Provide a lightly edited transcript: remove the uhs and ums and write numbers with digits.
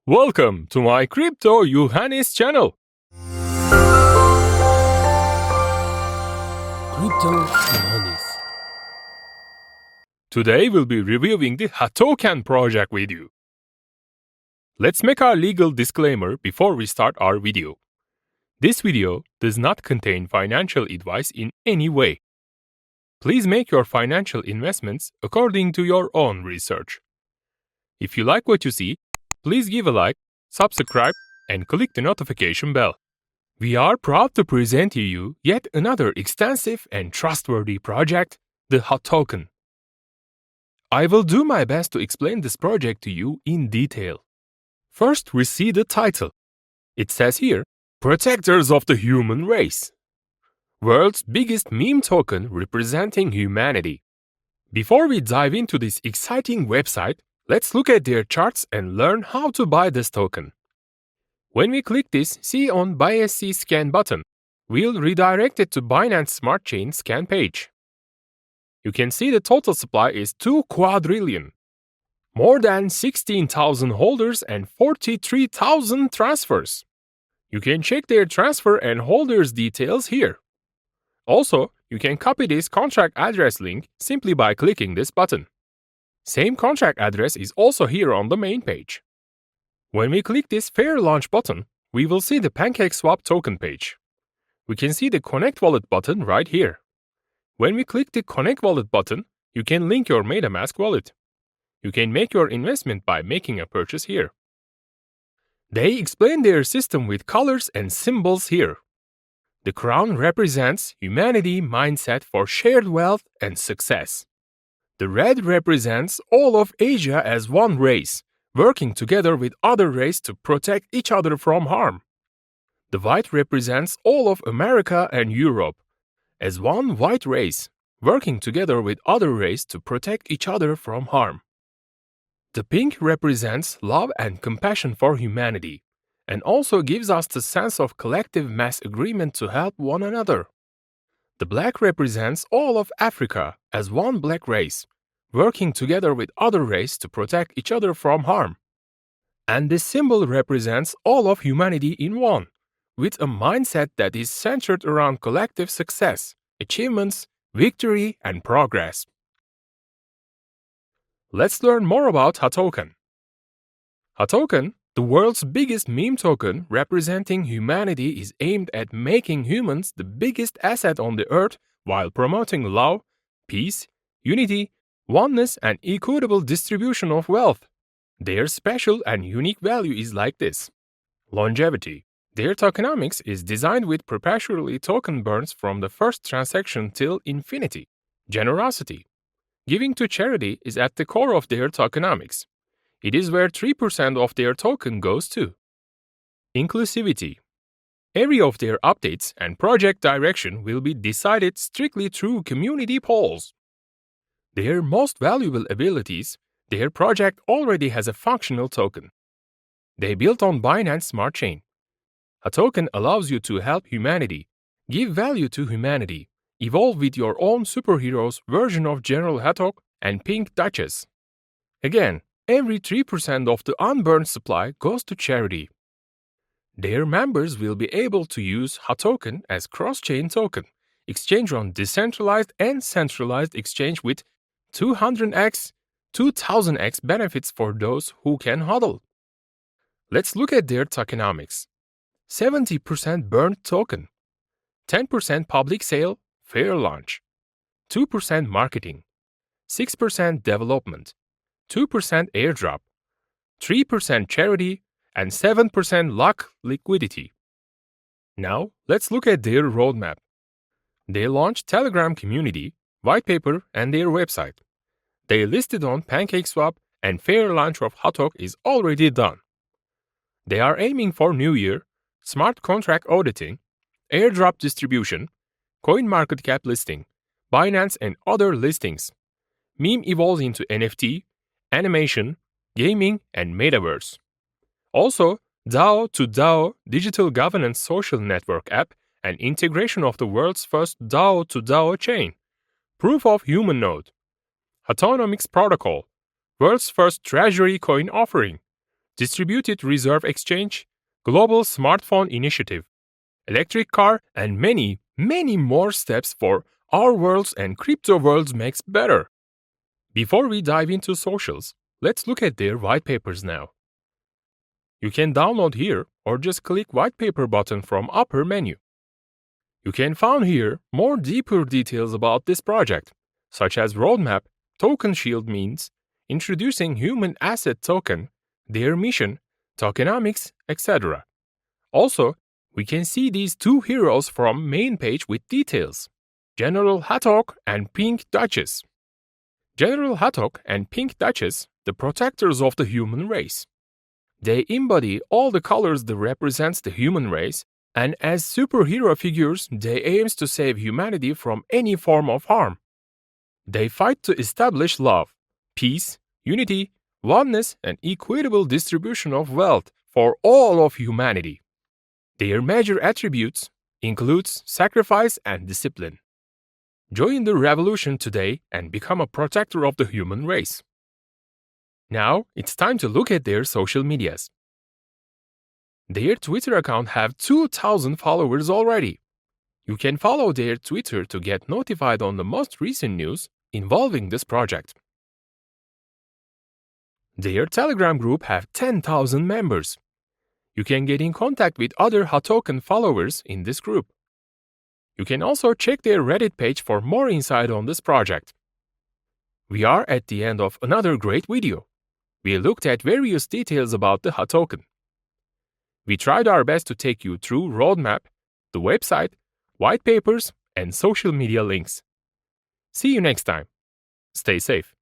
Welcome to my Crypto Yuhanis channel. Crypto Yuhanis. Today we'll be reviewing the HATOKEN project with you. Let's make our legal disclaimer before we start our video. This video does not contain financial advice in any way. Please make your financial investments according to your own research. If you like what you see, please give a like, subscribe, and click the notification bell. We are proud to present to you yet another extensive and trustworthy project, the HATOKEN. I will do my best to explain this project to you in detail. First, we see the title. It says here, Protectors of the Human Race. World's biggest meme token representing humanity. Before we dive into this exciting website, let's look at their charts and learn how to buy this token. When we click this See on BSC Scan button, we'll redirect it to Binance Smart Chain scan page. You can see the total supply is 2 quadrillion. More than 16,000 holders and 43,000 transfers. You can check their transfer and holders details here. Also, you can copy this contract address link simply by clicking this button. Same contract address is also here on the main page. When we click this Fair Launch button, we will see the PancakeSwap token page. We can see the Connect Wallet button right here. When we click the Connect Wallet button, you can link your MetaMask wallet. You can make your investment by making a purchase here. They explain their system with colors and symbols here. The crown represents humanity mindset for shared wealth and success. The red represents all of Asia as one race, working together with other races to protect each other from harm. The white represents all of America and Europe as one white race, working together with other races to protect each other from harm. The pink represents love and compassion for humanity, and also gives us the sense of collective mass agreement to help one another. The black represents all of Africa as one black race, working together with other races to protect each other from harm. And this symbol represents all of humanity in one, with a mindset that is centered around collective success, achievements, victory, and progress. Let's learn more about HATOKEN. HATOKEN, the world's biggest meme token representing humanity, is aimed at making humans the biggest asset on the earth while promoting love, peace, unity, oneness, and equitable distribution of wealth. Their special and unique value is like this. Longevity. Their tokenomics is designed with perpetually token burns from the first transaction till infinity. Generosity. Giving to charity is at the core of their tokenomics. It is where 3% of their token goes to. Inclusivity. Every of their updates and project direction will be decided strictly through community polls. Their most valuable abilities, their project already has a functional token. They built on Binance Smart Chain. HATOKEN allows you to help humanity, give value to humanity, evolve with your own superheroes version of General Hatok and Pink Duchess. Again, every 3% of the unburned supply goes to charity. Their members will be able to use HATOKEN as cross-chain token, exchange on decentralized and centralized exchange with 200x, 2000x benefits for those who can hodl. Let's look at their tokenomics. 70% burned token, 10% public sale, fair launch, 2% marketing, 6% development, 2% airdrop, 3% charity, and 7% lock liquidity. Now, let's look at their roadmap. They launched Telegram community, Whitepaper, and their website. They listed on PancakeSwap, and fair launch of HATOK is already done. They are aiming for New Year, smart contract auditing, airdrop distribution, CoinMarketCap listing, Binance and other listings. Meme evolves into NFT, animation, gaming, and metaverse. Also, DAO to DAO digital governance social network app and integration of the world's first DAO to DAO chain. Proof of human node. Tokenomics protocol, world's first treasury coin offering. distributed reserve exchange, global smartphone initiative, electric car, and many, many more steps for our worlds and crypto worlds makes better. Before we dive into socials, let's look at their white papers now. You can download here or just click Whitepaper button from upper menu. You can find here more deeper details about this project, such as roadmap, token shield means, introducing human asset token, their mission, tokenomics, etc. Also, we can see these two heroes from main page with details. General HATOK and Pink Duchess. General HATOK and Pink Duchess, the protectors of the human race. They embody all the colors that represents the human race, and as superhero figures, they aims to save humanity from any form of harm. They fight to establish love, peace, unity, oneness, and equitable distribution of wealth for all of humanity. Their major attributes includes sacrifice and discipline. Join the revolution today and become a protector of the human race. Now, it's time to look at their social medias. Their Twitter account have 2,000 followers already. You can follow their Twitter to get notified on the most recent news involving this project. Their Telegram group have 10,000 members. You can get in contact with other HATOKEN followers in this group. You can also check their Reddit page for more insight on this project. We are at the end of another great video. We looked at various details about the HATOKEN. We tried our best to take you through roadmap, the website, white papers, and social media links. See you next time. Stay safe.